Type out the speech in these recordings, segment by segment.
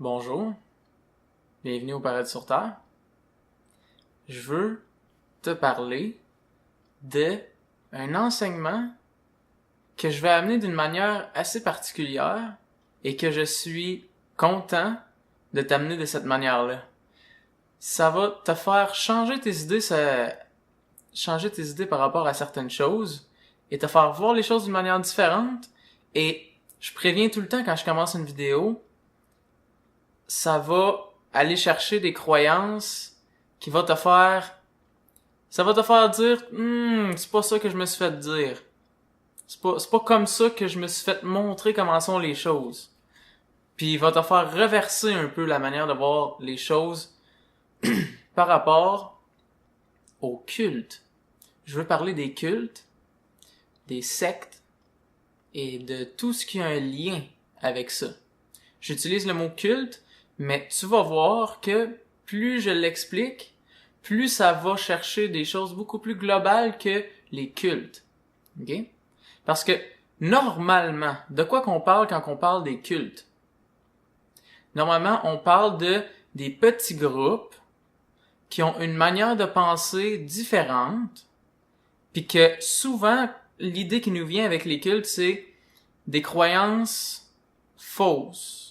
Bonjour, bienvenue au Paradis sur Terre. Je veux te parler de un enseignement que je vais amener d'une manière assez particulière et que je suis content de t'amener de cette manière-là. Ça va te faire changer tes idées par rapport à certaines choses et te faire voir les choses d'une manière différente. Et je préviens tout le temps quand je commence une vidéo, ça va aller chercher des croyances qui va te faire... Ça va te faire dire, c'est pas ça que je me suis fait dire. C'est pas comme ça que je me suis fait montrer comment sont les choses. Puis il va te faire reverser un peu la manière de voir les choses par rapport au culte. Je veux parler des cultes, des sectes et de tout ce qui a un lien avec ça. J'utilise le mot culte, mais tu vas voir que plus je l'explique, plus ça va chercher des choses beaucoup plus globales que les cultes. OK? Parce que, normalement, de quoi qu'on parle quand on parle des cultes? Normalement, on parle des petits groupes qui ont une manière de penser différente, puis que souvent, l'idée qui nous vient avec les cultes, c'est des croyances fausses.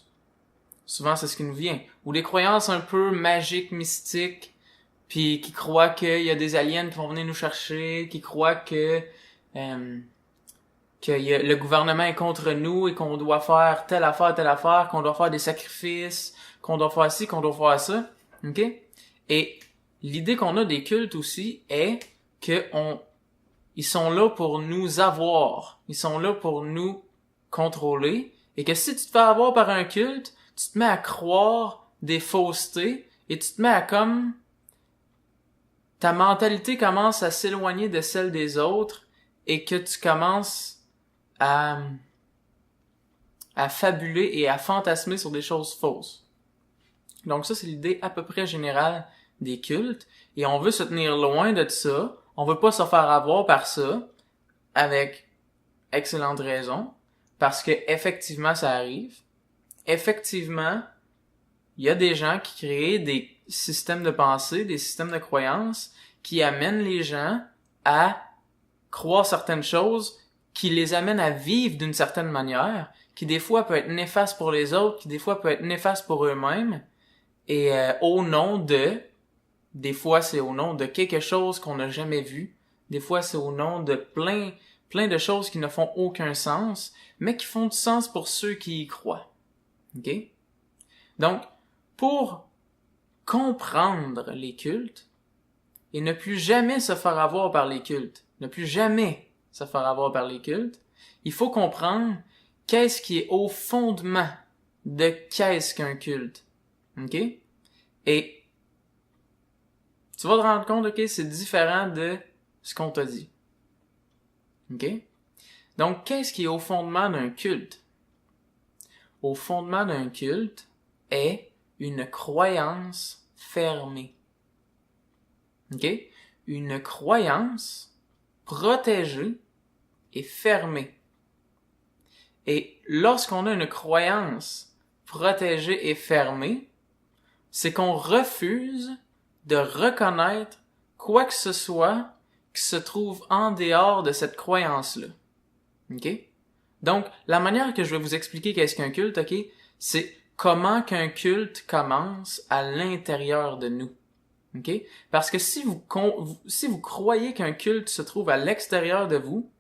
Souvent, c'est ce qui nous vient. Ou des croyances un peu magiques, mystiques, puis qui croient qu'il y a des aliens qui vont venir nous chercher, qui croient que le gouvernement est contre nous et qu'on doit faire telle affaire, qu'on doit faire des sacrifices, qu'on doit faire ci, qu'on doit faire ça. OK? Et l'idée qu'on a des cultes aussi est que ils sont là pour nous avoir. Ils sont là pour nous contrôler. Et que si tu te fais avoir par un culte, tu te mets à croire des faussetés et tu te mets à comme... Ta mentalité commence à s'éloigner de celle des autres et que tu commences à fabuler et à fantasmer sur des choses fausses. Donc ça, c'est l'idée à peu près générale des cultes. Et on veut se tenir loin de ça. On veut pas se faire avoir par ça, avec excellente raison, parce que effectivement, ça arrive. Effectivement, il y a des gens qui créent des systèmes de pensée, des systèmes de croyances qui amènent les gens à croire certaines choses, qui les amènent à vivre d'une certaine manière, qui des fois peut être néfaste pour les autres, qui des fois peut être néfaste pour eux-mêmes, et des fois c'est au nom de quelque chose qu'on n'a jamais vu, des fois c'est au nom de plein de choses qui ne font aucun sens, mais qui font du sens pour ceux qui y croient. OK? Donc, pour comprendre les cultes et ne plus jamais se faire avoir par les cultes, il faut comprendre qu'est-ce qui est au fondement de qu'est-ce qu'un culte. OK? Et tu vas te rendre compte, OK, c'est différent de ce qu'on t'a dit. OK? Donc, qu'est-ce qui est au fondement d'un culte? Au fondement d'un culte est une croyance fermée. OK? Une croyance protégée et fermée. Et lorsqu'on a une croyance protégée et fermée, c'est qu'on refuse de reconnaître quoi que ce soit qui se trouve en dehors de cette croyance-là. OK? Donc, la manière que je vais vous expliquer qu'est-ce qu'un culte, OK, c'est comment qu'un culte commence à l'intérieur de nous. OK? Parce que si vous croyez qu'un culte se trouve à l'extérieur de vous,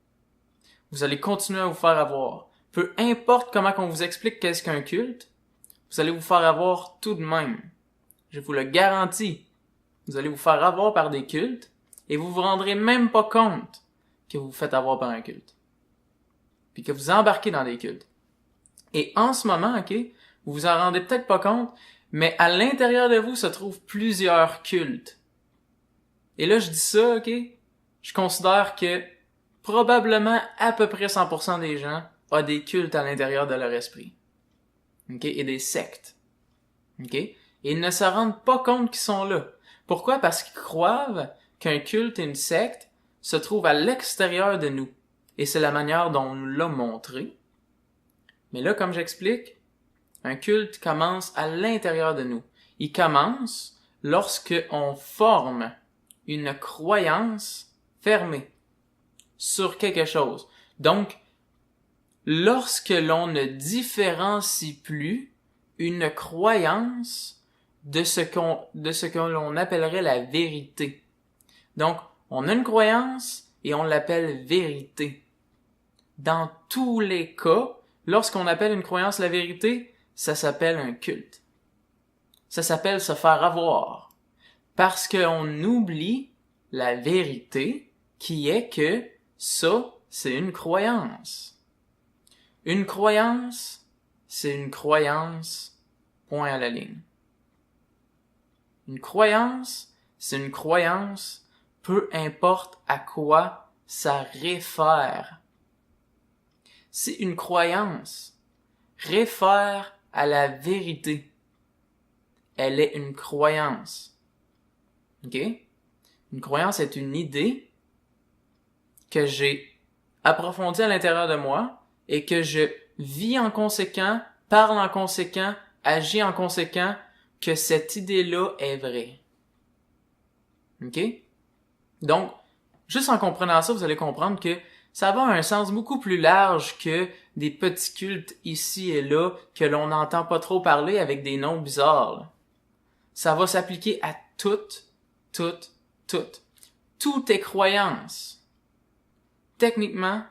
vous allez continuer à vous faire avoir. Peu importe comment qu'on vous explique qu'est-ce qu'un culte, vous allez vous faire avoir tout de même. Je vous le garantis. Vous allez vous faire avoir par des cultes et vous vous rendrez même pas compte que vous vous faites avoir par un culte. Puis que vous embarquez dans des cultes. Et en ce moment, OK, vous vous en rendez peut-être pas compte, mais à l'intérieur de vous se trouvent plusieurs cultes. Et là, je dis ça, OK, je considère que probablement à peu près 100% des gens ont des cultes à l'intérieur de leur esprit. OK, et des sectes. OK? Et ils ne se rendent pas compte qu'ils sont là. Pourquoi? Parce qu'ils croient qu'un culte et une secte se trouvent à l'extérieur de nous. Et c'est la manière dont on nous l'a montré. Mais là, comme j'explique, Un culte commence à l'intérieur de nous. Il commence lorsque on forme une croyance fermée sur quelque chose. Donc, lorsque l'on ne différencie plus une croyance de ce que l'on appellerait la vérité. Donc, on a une croyance et on l'appelle vérité. Dans tous les cas, lorsqu'on appelle une croyance la vérité, ça s'appelle un culte. Ça s'appelle se faire avoir. Parce qu'on oublie la vérité qui est que ça, c'est une croyance. Une croyance, c'est une croyance, point à la ligne. Une croyance, c'est une croyance, peu importe à quoi ça réfère. Si une croyance réfère à la vérité, elle est une croyance. OK? Une croyance est une idée que j'ai approfondie à l'intérieur de moi et que je vis en conséquent, parle en conséquent, agis en conséquent, que cette idée-là est vraie. OK? Donc, juste en comprenant ça, vous allez comprendre que ça va un sens beaucoup plus large que des petits cultes ici et là que l'on n'entend pas trop parler avec des noms bizarres. Là. Ça va s'appliquer à toutes. Toutes tes croyances, techniquement,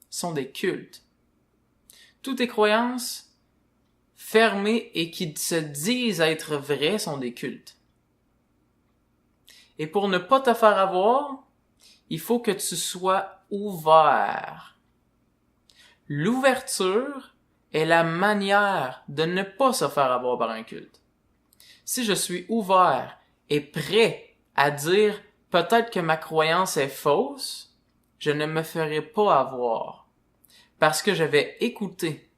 sont des cultes. Toutes tes croyances fermées et qui se disent être vraies sont des cultes. Et pour ne pas te faire avoir, il faut que tu sois ouvert. L'ouverture est la manière de ne pas se faire avoir par un culte. Si je suis ouvert et prêt à dire peut-être que ma croyance est fausse, je ne me ferai pas avoir. Parce que je vais écouter.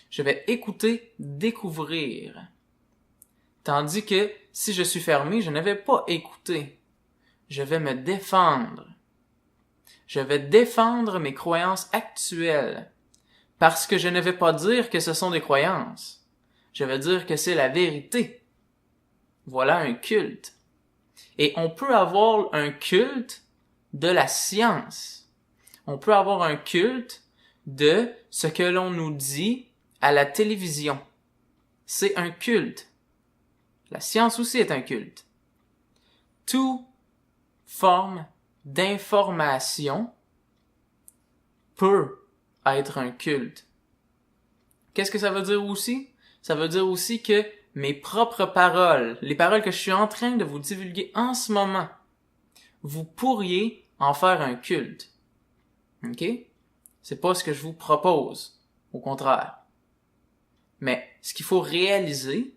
Je vais écouter, découvrir. Tandis que si je suis fermé, je ne vais pas écouter. Je vais me défendre. Je vais défendre mes croyances actuelles. Parce que je ne vais pas dire que ce sont des croyances. Je vais dire que c'est la vérité. Voilà un culte. Et on peut avoir un culte de la science. On peut avoir un culte de ce que l'on nous dit à la télévision. C'est un culte. La science aussi est un culte. Toute forme d'information peut être un culte. Qu'est-ce que ça veut dire aussi? Ça veut dire aussi que mes propres paroles, les paroles que je suis en train de vous divulguer en ce moment, vous pourriez en faire un culte. OK? C'est pas ce que je vous propose. Au contraire. Mais ce qu'il faut réaliser,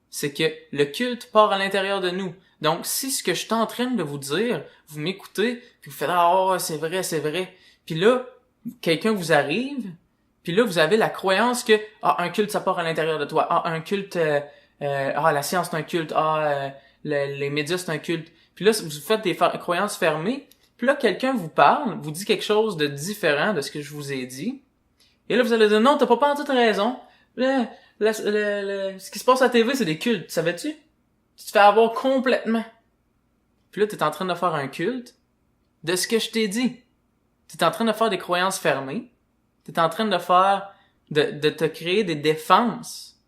c'est que le culte part à l'intérieur de nous. Donc, si ce que je suis en train de vous dire, vous m'écoutez, puis vous faites « Ah, c'est vrai. » Puis là, quelqu'un vous arrive, puis là, vous avez la croyance que « Ah, un culte, ça part à l'intérieur de toi. Ah, un culte... la science, c'est un culte. Les médias, c'est un culte. » Puis là, vous faites des croyances fermées. Puis là, quelqu'un vous parle, vous dit quelque chose de différent de ce que je vous ai dit. Et là, vous allez dire « Non, t'as pas en toute raison. Ce qui se passe à la TV, c'est des cultes. Savais-tu? Tu te fais avoir complètement. » Puis là, t'es en train de faire un culte de ce que je t'ai dit. T'es en train de faire des croyances fermées. T'es en train de faire, de te créer des défenses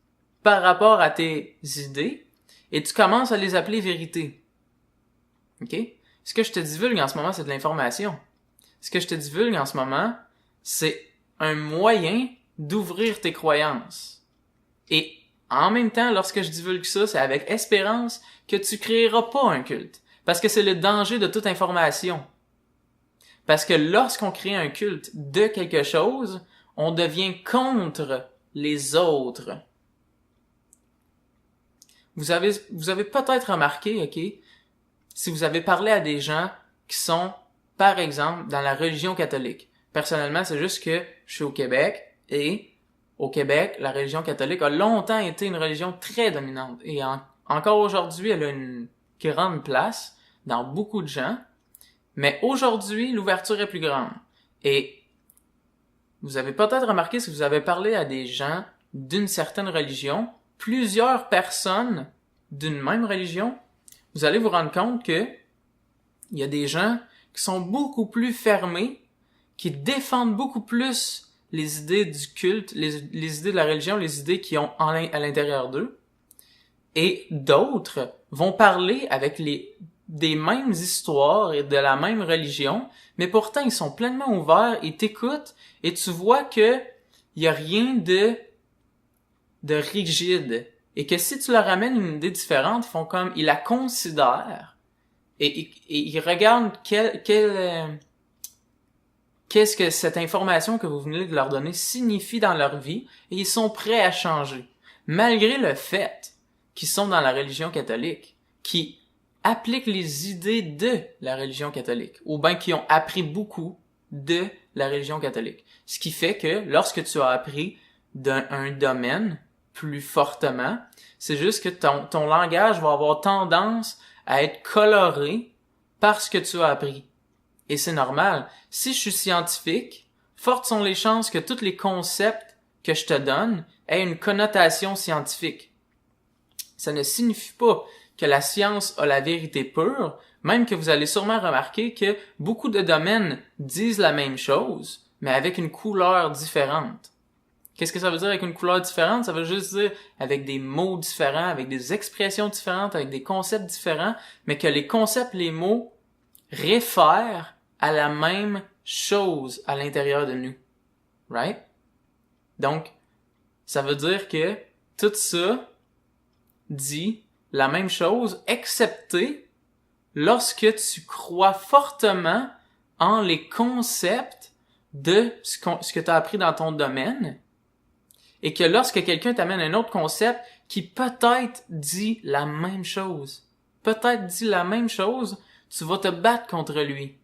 par rapport à tes idées. Et tu commences à les appeler vérité. OK? Ce que je te divulgue en ce moment, c'est de l'information. Ce que je te divulgue en ce moment, c'est un moyen d'ouvrir tes croyances. Et en même temps, lorsque je divulgue ça, c'est avec espérance que tu créeras pas un culte. Parce que c'est le danger de toute information. Parce que lorsqu'on crée un culte de quelque chose, on devient contre les autres. Vous avez peut-être remarqué, OK, si vous avez parlé à des gens qui sont, par exemple, dans la religion catholique. Personnellement, c'est juste que je suis au Québec et au Québec, la religion catholique a longtemps été une religion très dominante. Et encore aujourd'hui, elle a une grande place dans beaucoup de gens. Mais aujourd'hui, l'ouverture est plus grande. Et vous avez peut-être remarqué, si vous avez parlé à des gens d'une certaine religion, plusieurs personnes d'une même religion, vous allez vous rendre compte que il y a des gens qui sont beaucoup plus fermés, qui défendent beaucoup plus les idées du culte, les idées de la religion, les idées qu'ils ont à l'intérieur d'eux, et d'autres vont parler avec des mêmes histoires et de la même religion, mais pourtant ils sont pleinement ouverts, ils t'écoutent, et tu vois que il y a rien de rigide, et que si tu leur amènes une idée différente, ils font comme, ils la considèrent, et ils regardent qu'est-ce que cette information que vous venez de leur donner signifie dans leur vie, et ils sont prêts à changer, malgré le fait qu'ils sont dans la religion catholique, qui appliquent les idées de la religion catholique, ou bien qui ont appris beaucoup de la religion catholique. Ce qui fait que lorsque tu as appris d'un domaine plus fortement, c'est juste que ton langage va avoir tendance à être coloré par ce que tu as appris. Et c'est normal. Si je suis scientifique, fortes sont les chances que tous les concepts que je te donne aient une connotation scientifique. Ça ne signifie pas que la science a la vérité pure, même que vous allez sûrement remarquer que beaucoup de domaines disent la même chose, mais avec une couleur différente. Qu'est-ce que ça veut dire avec une couleur différente? Ça veut juste dire avec des mots différents, avec des expressions différentes, avec des concepts différents, mais que les concepts, les mots réfèrent à la même chose à l'intérieur de nous. Right? Donc, ça veut dire que tout ça dit la même chose, excepté lorsque tu crois fortement en les concepts de ce que tu as appris dans ton domaine, et que lorsque quelqu'un t'amène un autre concept qui peut-être dit la même chose, tu vas te battre contre lui.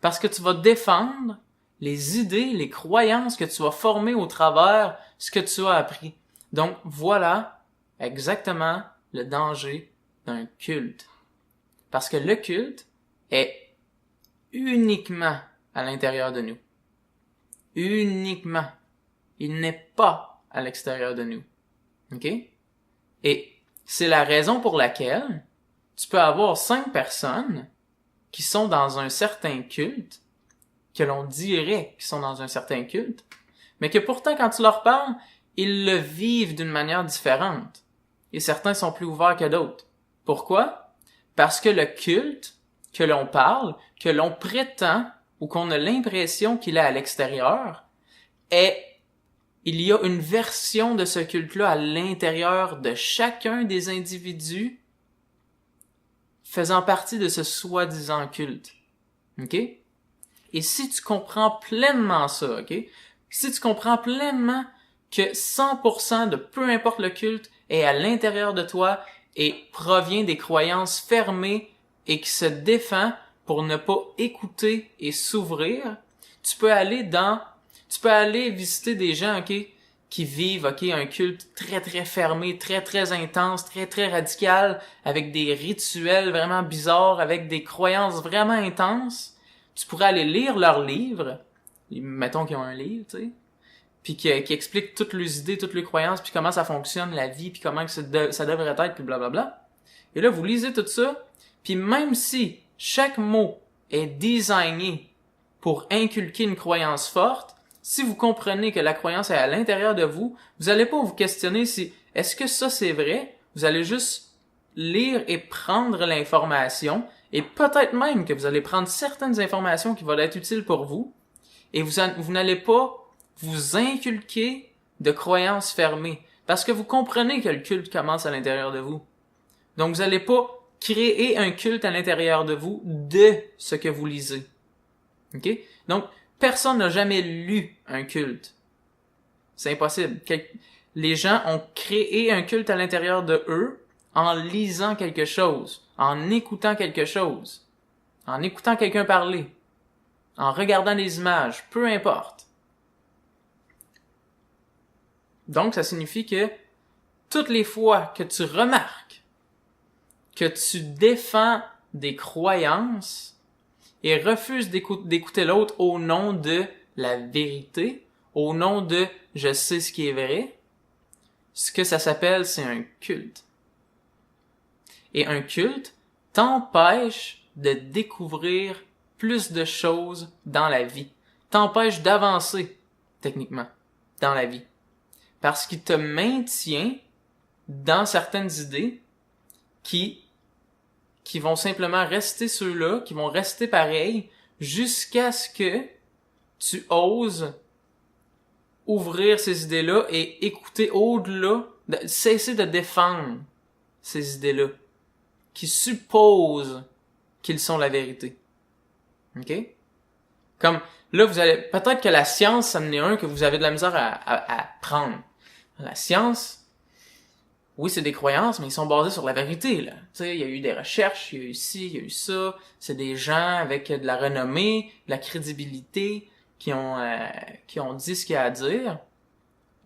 Parce que tu vas défendre les idées, les croyances que tu as formées au travers ce que tu as appris. Donc, voilà exactement le danger d'un culte. Parce que le culte est uniquement à l'intérieur de nous. Uniquement. Il n'est pas à l'extérieur de nous. OK? Et c'est la raison pour laquelle tu peux avoir 5 personnes qui sont dans un certain culte, que l'on dirait qu'ils sont dans un certain culte, mais que pourtant, quand tu leur parles, ils le vivent d'une manière différente. Et certains sont plus ouverts que d'autres. Pourquoi? Parce que le culte que l'on parle, que l'on prétend, ou qu'on a l'impression qu'il est à l'extérieur, il y a une version de ce culte-là à l'intérieur de chacun des individus faisant partie de ce soi-disant culte. OK? Et si tu comprends pleinement ça, OK? Si tu comprends pleinement que 100% de peu importe le culte est à l'intérieur de toi et provient des croyances fermées et qui se défend pour ne pas écouter et s'ouvrir, tu peux aller visiter des gens, OK, qui vivent, OK, un culte très, très fermé, très, très intense, très, très radical, avec des rituels vraiment bizarres, avec des croyances vraiment intenses. Tu pourrais aller lire leurs livres, mettons qu'ils ont un livre, tu sais, puis qui explique toutes leurs idées, toutes leurs croyances, puis comment ça fonctionne, la vie, puis comment que ça devrait être, puis blablabla. Et là, vous lisez tout ça, puis même si chaque mot est designé pour inculquer une croyance forte, si vous comprenez que la croyance est à l'intérieur de vous, vous allez pas vous questionner si est-ce que ça c'est vrai, vous allez juste lire et prendre l'information, et peut-être même que vous allez prendre certaines informations qui vont être utiles pour vous, et vous n'allez pas vous inculquer de croyances fermées, parce que vous comprenez que le culte commence à l'intérieur de vous. Donc vous n'allez pas créer un culte à l'intérieur de vous de ce que vous lisez. OK? Donc, personne n'a jamais lu un culte. C'est impossible. Les gens ont créé un culte à l'intérieur de eux en lisant quelque chose, en écoutant quelque chose, en écoutant quelqu'un parler, en regardant des images, peu importe. Donc, ça signifie que toutes les fois que tu remarques que tu défends des croyances et refuses d'écouter l'autre au nom de la vérité, au nom de « je sais ce qui est vrai », ce que ça s'appelle, c'est un culte. Et un culte t'empêche de découvrir plus de choses dans la vie. T'empêche d'avancer, techniquement, dans la vie. Parce qu'il te maintient dans certaines idées qui vont simplement rester ceux-là, qui vont rester pareils, jusqu'à ce que tu oses ouvrir ces idées-là et écouter au-delà, cesser de défendre ces idées-là, qui supposent qu'ils sont la vérité. OK? Comme, là, vous allez, peut-être que la science, ça en est un que vous avez de la misère à prendre. La science, oui, c'est des croyances, mais ils sont basés sur la vérité, là. Tu sais, il y a eu des recherches, il y a eu ci, il y a eu ça. C'est des gens avec de la renommée, de la crédibilité, qui ont dit ce qu'il y a à dire.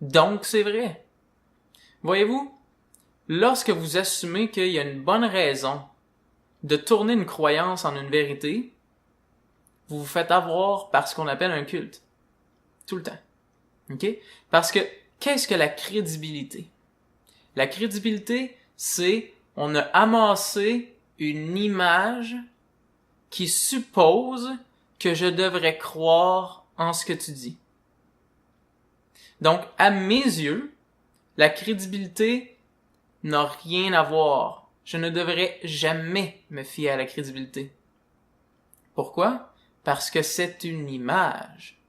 Donc, c'est vrai. Voyez-vous, lorsque vous assumez qu'il y a une bonne raison de tourner une croyance en une vérité, vous vous faites avoir par ce qu'on appelle un culte. Tout le temps. OK? Parce que, qu'est-ce que la crédibilité? La crédibilité, c'est on a amassé une image qui suppose que je devrais croire en ce que tu dis. Donc, à mes yeux, la crédibilité n'a rien à voir. Je ne devrais jamais me fier à la crédibilité. Pourquoi? Parce que c'est une image.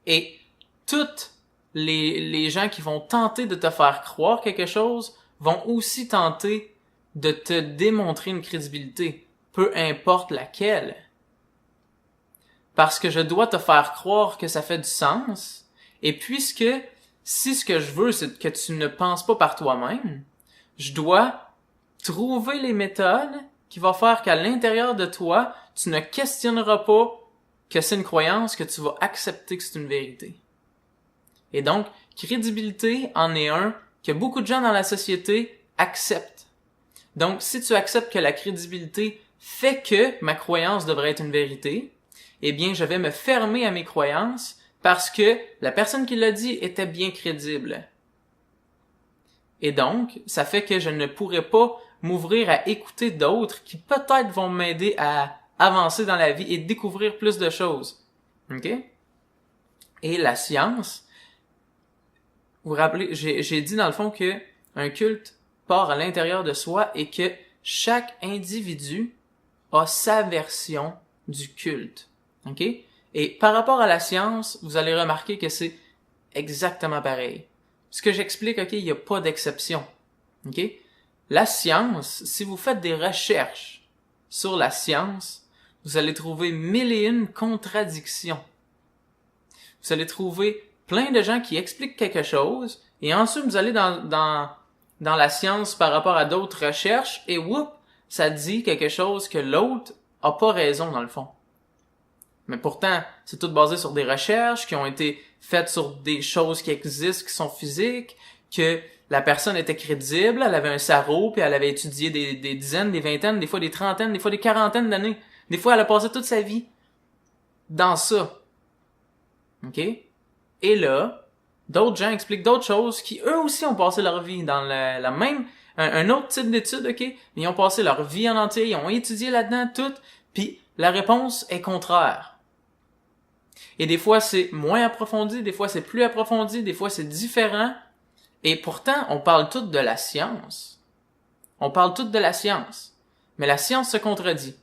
Et toutes les gens qui vont tenter de te faire croire quelque chose vont aussi tenter de te démontrer une crédibilité, peu importe laquelle. Parce que je dois te faire croire que ça fait du sens, et puisque si ce que je veux, c'est que tu ne penses pas par toi-même, je dois trouver les méthodes qui vont faire qu'à l'intérieur de toi, tu ne questionneras pas que c'est une croyance, que tu vas accepter que c'est une vérité. Et donc, crédibilité en est un que beaucoup de gens dans la société acceptent. Donc, si tu acceptes que la crédibilité fait que ma croyance devrait être une vérité, eh bien, je vais me fermer à mes croyances parce que la personne qui l'a dit était bien crédible. Et donc, ça fait que je ne pourrais pas m'ouvrir à écouter d'autres qui peut-être vont m'aider à avancer dans la vie et découvrir plus de choses. OK? Et la science, vous vous rappelez, j'ai dit dans le fond que un culte part à l'intérieur de soi et que chaque individu a sa version du culte. OK? Et par rapport à la science, vous allez remarquer que c'est exactement pareil. Ce que j'explique, OK, il n'y a pas d'exception. OK? La science, si vous faites des recherches sur la science, vous allez trouver 1001 contradictions. Vous allez trouver plein de gens qui expliquent quelque chose, et ensuite vous allez dans la science par rapport à d'autres recherches, et whoop, ça dit quelque chose que l'autre a pas raison dans le fond. Mais pourtant, c'est tout basé sur des recherches qui ont été faites sur des choses qui existent, qui sont physiques, que la personne était crédible, elle avait un cerveau, puis elle avait étudié des dizaines, des vingtaines, des fois des trentaines, des fois des quarantaines d'années. Des fois, elle a passé toute sa vie dans ça. OK? Et là, d'autres gens expliquent d'autres choses qui, eux aussi, ont passé leur vie dans la même... Un autre type d'étude, OK? Ils ont passé leur vie en entier, ils ont étudié là-dedans tout, puis la réponse est contraire. Et des fois, c'est moins approfondi, des fois, c'est plus approfondi, des fois, c'est différent. Et pourtant, on parle tout de la science. On parle tout de la science. Mais la science se contredit.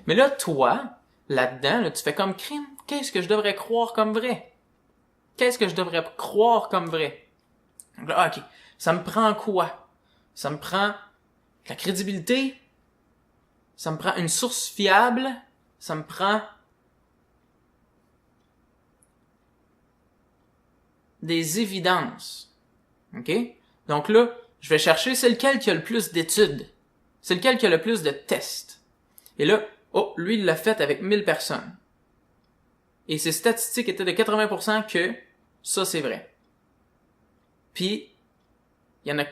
Mais là, toi, là-dedans, là, tu fais comme crime. Qu'est-ce que je devrais croire comme vrai? Qu'est-ce que je devrais croire comme vrai? Là, OK. Ça me prend quoi? Ça me prend la crédibilité? Ça me prend une source fiable? Ça me prend des évidences. OK? Donc là, je vais chercher c'est lequel qui a le plus d'études. C'est lequel qui a le plus de tests. Et là, oh, lui, il l'a fait avec 1000 personnes. Et ses statistiques étaient de 80% que ça, c'est vrai. Puis, il y en a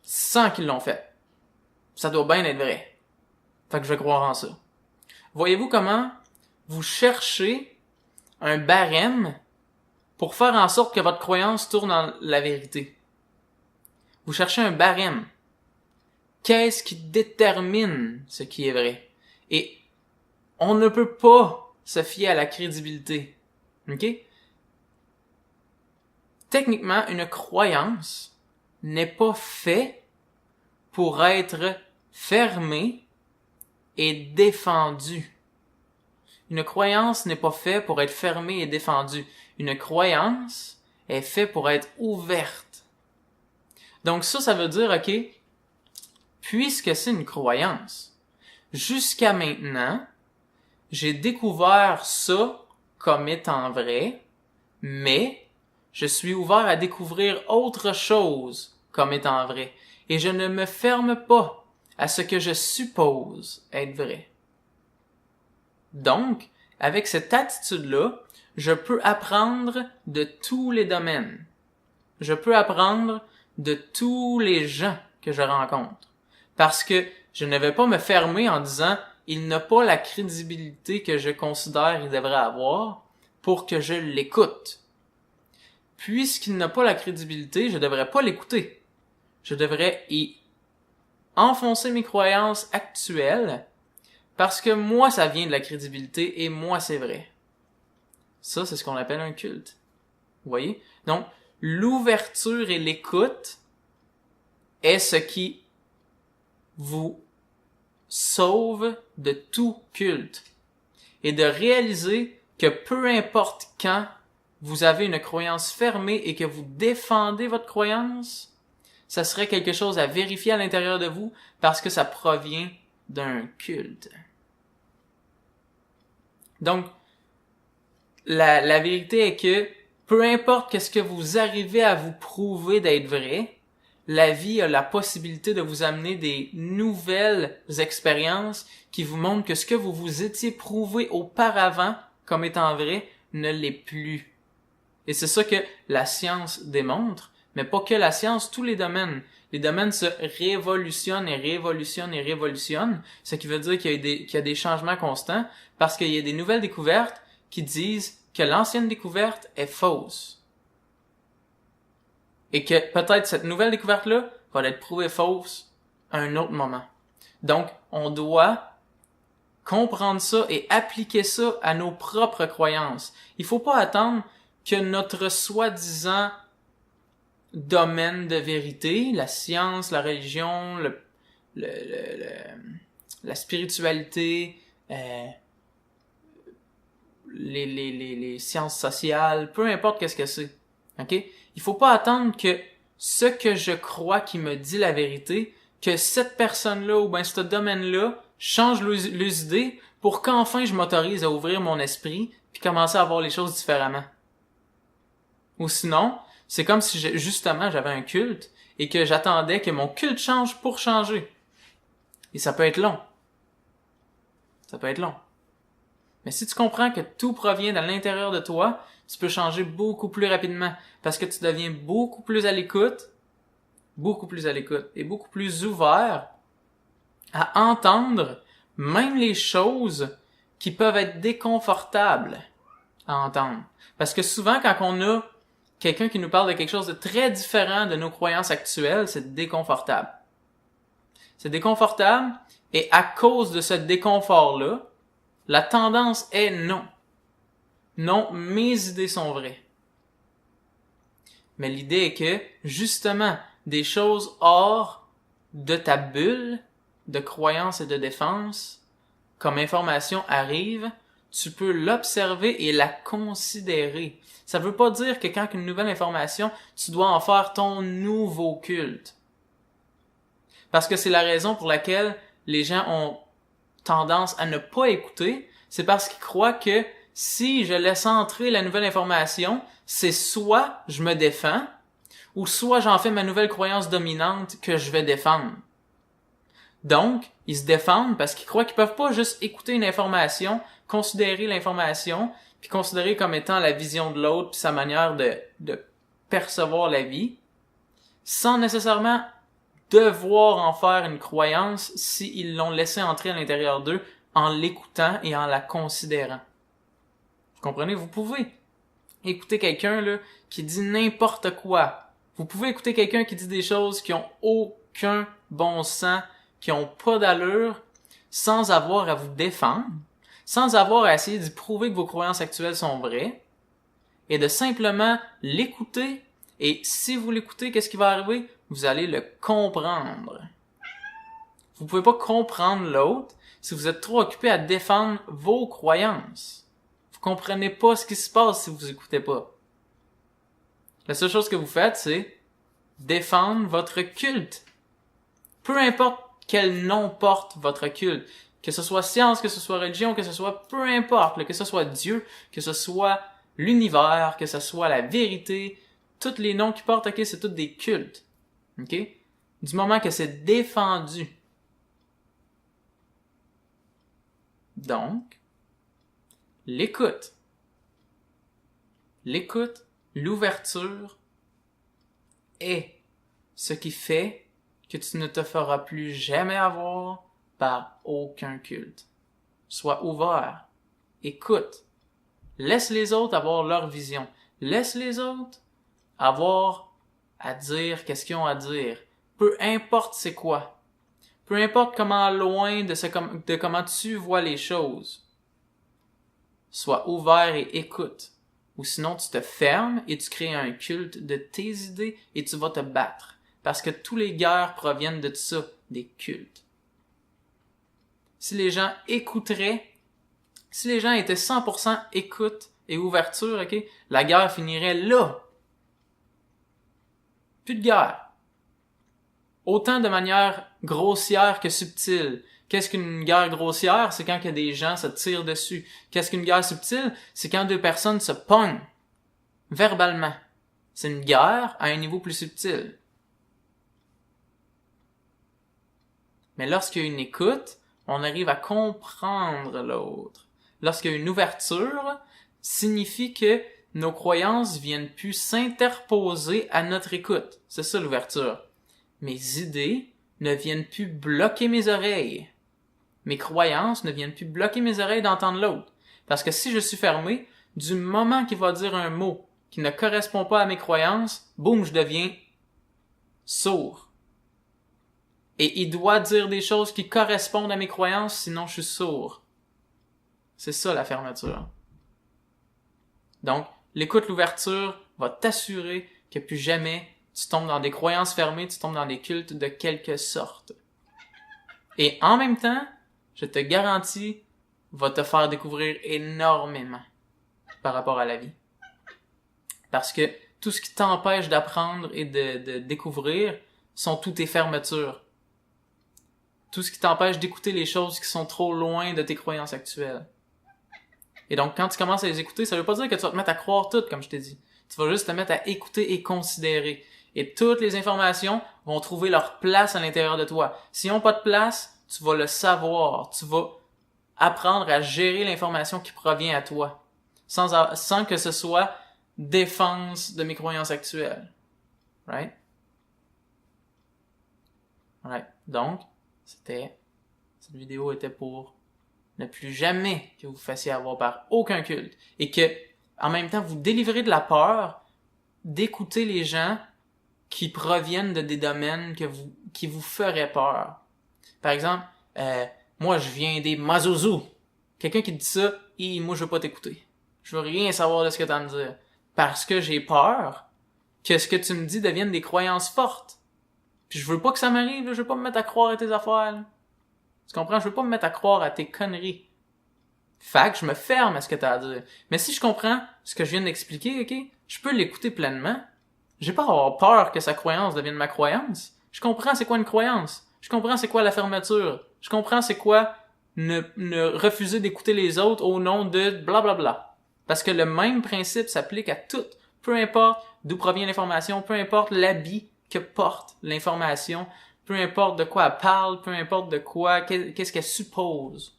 100 qui l'ont fait. Ça doit bien être vrai. Fait que je vais croire en ça. Voyez-vous comment vous cherchez un barème pour faire en sorte que votre croyance tourne en la vérité. Vous cherchez un barème. Qu'est-ce qui détermine ce qui est vrai? Et on ne peut pas se fier à la crédibilité. OK? Techniquement, une croyance n'est pas faite pour être fermée et défendue. Une croyance n'est pas faite pour être fermée et défendue. Une croyance est faite pour être ouverte. Donc ça veut dire, OK, puisque c'est une croyance, jusqu'à maintenant, j'ai découvert ça comme étant vrai, mais je suis ouvert à découvrir autre chose comme étant vrai. Et je ne me ferme pas à ce que je suppose être vrai. Donc, avec cette attitude-là, je peux apprendre de tous les domaines. Je peux apprendre de tous les gens que je rencontre. Parce que je ne vais pas me fermer en disant « il n'a pas la crédibilité que je considère qu'il devrait avoir pour que je l'écoute ». Puisqu'il n'a pas la crédibilité, je devrais pas l'écouter. Je devrais y enfoncer mes croyances actuelles parce que moi, ça vient de la crédibilité et moi, c'est vrai. Ça, c'est ce qu'on appelle un culte. Vous voyez? Donc, l'ouverture et l'écoute est ce qui vous sauve de tout culte. Et de réaliser que peu importe quand vous avez une croyance fermée et que vous défendez votre croyance, ça serait quelque chose à vérifier à l'intérieur de vous parce que ça provient d'un culte. Donc, la vérité est que peu importe qu'est-ce que vous arrivez à vous prouver d'être vrai, la vie a la possibilité de vous amener des nouvelles expériences qui vous montrent que ce que vous vous étiez prouvé auparavant comme étant vrai ne l'est plus. Et c'est ça que la science démontre, mais pas que la science, tous les domaines. Les domaines se révolutionnent et révolutionnent et révolutionnent, ce qui veut dire qu'il y a des changements constants, parce qu'il y a des nouvelles découvertes qui disent que l'ancienne découverte est fausse. Et que peut-être cette nouvelle découverte-là va être prouvée fausse à un autre moment. Donc, on doit comprendre ça et appliquer ça à nos propres croyances. Il faut pas attendre que notre soi-disant domaine de vérité, la science, la religion, la spiritualité, les sciences sociales, peu importe qu'est-ce que c'est. OK? Il faut pas attendre que ce que je crois qui me dit la vérité, que cette personne-là ou ben ce domaine-là change les idées pour qu'enfin je m'autorise à ouvrir mon esprit puis commencer à voir les choses différemment. Ou sinon, c'est comme si justement j'avais un culte et que j'attendais que mon culte change pour changer. Et ça peut être long. Ça peut être long. Mais si tu comprends que tout provient de l'intérieur de toi, tu peux changer beaucoup plus rapidement parce que tu deviens beaucoup plus à l'écoute et beaucoup plus ouvert à entendre même les choses qui peuvent être déconfortables à entendre. Parce que souvent, quand on a quelqu'un qui nous parle de quelque chose de très différent de nos croyances actuelles, c'est déconfortable. C'est déconfortable et à cause de ce déconfort-là, la tendance est non. Non, mes idées sont vraies. Mais l'idée est que, justement, des choses hors de ta bulle de croyance et de défense, comme information arrive, tu peux l'observer et la considérer. Ça veut pas dire que quand une nouvelle information, tu dois en faire ton nouveau culte. Parce que c'est la raison pour laquelle les gens ont tendance à ne pas écouter, c'est parce qu'ils croient que si je laisse entrer la nouvelle information, c'est soit je me défends, ou soit j'en fais ma nouvelle croyance dominante que je vais défendre. Donc, ils se défendent parce qu'ils croient qu'ils peuvent pas juste écouter une information, considérer l'information, puis considérer comme étant la vision de l'autre, puis sa manière de percevoir la vie, sans nécessairement devoir en faire une croyance s'ils l'ont laissé entrer à l'intérieur d'eux en l'écoutant et en la considérant. Vous comprenez? Vous pouvez écouter quelqu'un là qui dit n'importe quoi. Vous pouvez écouter quelqu'un qui dit des choses qui ont aucun bon sens, qui ont pas d'allure, sans avoir à vous défendre, sans avoir à essayer d'y prouver que vos croyances actuelles sont vraies, et de simplement l'écouter. Et si vous l'écoutez, qu'est-ce qui va arriver? Vous allez le comprendre. Vous pouvez pas comprendre l'autre si vous êtes trop occupé à défendre vos croyances. Vous comprenez pas ce qui se passe si vous écoutez pas. La seule chose que vous faites, c'est défendre votre culte. Peu importe quel nom porte votre culte, que ce soit science, que ce soit religion, que ce soit peu importe, que ce soit Dieu, que ce soit l'univers, que ce soit la vérité, tous les noms qui portent, ok, c'est tous des cultes. Ok? Du moment que c'est défendu. Donc, l'écoute, l'ouverture est ce qui fait que tu ne te feras plus jamais avoir par aucun culte. Sois ouvert, écoute, laisse les autres avoir leur vision, laisse les autres avoir à dire qu'est-ce qu'ils ont à dire, peu importe c'est quoi, peu importe comment loin de comment tu vois les choses. Sois ouvert et écoute, ou sinon tu te fermes et tu crées un culte de tes idées et tu vas te battre, parce que tous les guerres proviennent de ça, des cultes. Si les gens écouteraient, si les gens étaient 100% écoute et ouverture, ok, la guerre finirait là. Plus de guerre. Autant de manière grossière que subtile. Qu'est-ce qu'une guerre grossière? C'est quand que des gens se tirent dessus. Qu'est-ce qu'une guerre subtile? C'est quand deux personnes se pognent verbalement. C'est une guerre à un niveau plus subtil. Mais lorsqu'il y a une écoute, on arrive à comprendre l'autre. Lorsqu'il y a une ouverture, signifie que nos croyances viennent plus s'interposer à notre écoute. C'est ça l'ouverture. Mes idées ne viennent plus bloquer mes oreilles. Mes croyances ne viennent plus bloquer mes oreilles d'entendre l'autre. Parce que si je suis fermé, du moment qu'il va dire un mot qui ne correspond pas à mes croyances, boum, je deviens sourd. Et il doit dire des choses qui correspondent à mes croyances, sinon je suis sourd. C'est ça la fermeture. Donc, l'écoute, l'ouverture va t'assurer que plus jamais tu tombes dans des croyances fermées, tu tombes dans des cultes de quelque sorte. Et en même temps, je te garantis, va te faire découvrir énormément par rapport à la vie. Parce que tout ce qui t'empêche d'apprendre et de découvrir sont toutes tes fermetures. Tout ce qui t'empêche d'écouter les choses qui sont trop loin de tes croyances actuelles. Et donc, quand tu commences à les écouter, ça veut pas dire que tu vas te mettre à croire tout, comme je t'ai dit. Tu vas juste te mettre à écouter et considérer. Et toutes les informations vont trouver leur place à l'intérieur de toi. S'ils n'ont pas de place, tu vas le savoir. Tu vas apprendre à gérer l'information qui provient à toi. Sans que ce soit défense de mes croyances actuelles. Right? Right. Donc, cette vidéo était pour ne plus jamais que vous fassiez avoir par aucun culte. Et que, en même temps, vous délivrez de la peur d'écouter les gens qui proviennent de des domaines qui vous feraient peur. Par exemple, moi je viens des Mazouzou. Quelqu'un qui dit ça, moi je veux pas t'écouter. Je veux rien savoir de ce que tu as à me dire. Parce que j'ai peur que ce que tu me dis devienne des croyances fortes. Puis je veux pas que ça m'arrive, là. Je veux pas me mettre à croire à tes affaires. Là. Tu comprends? Je veux pas me mettre à croire à tes conneries. Fait que je me ferme à ce que tu as à dire. Mais si je comprends ce que je viens d'expliquer, ok, je peux l'écouter pleinement. J'ai pas à avoir peur que sa croyance devienne ma croyance. Je comprends c'est quoi une croyance. Je comprends c'est quoi la fermeture. Je comprends c'est quoi ne refuser d'écouter les autres au nom de blablabla. Parce que le même principe s'applique à tout. Peu importe d'où provient l'information, peu importe l'habit que porte l'information, peu importe de quoi elle parle, peu importe de quoi, qu'est-ce qu'elle suppose.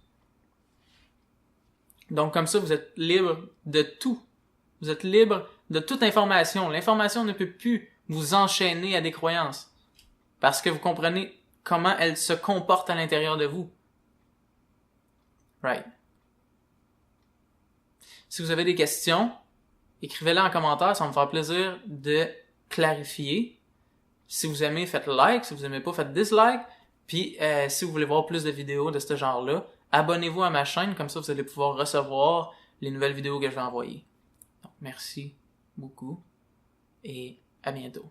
Donc comme ça, vous êtes libre de tout. Vous êtes libre de toute information. L'information ne peut plus vous enchaîner à des croyances. Parce que vous comprenez comment elle se comporte à l'intérieur de vous. Right. Si vous avez des questions, écrivez-les en commentaire, ça va me faire plaisir de clarifié. Si vous aimez, faites like. Si vous aimez pas, faites dislike. Puis, si vous voulez voir plus de vidéos de ce genre-là, abonnez-vous à ma chaîne. Comme ça, vous allez pouvoir recevoir les nouvelles vidéos que je vais envoyer. Donc, merci beaucoup et à bientôt.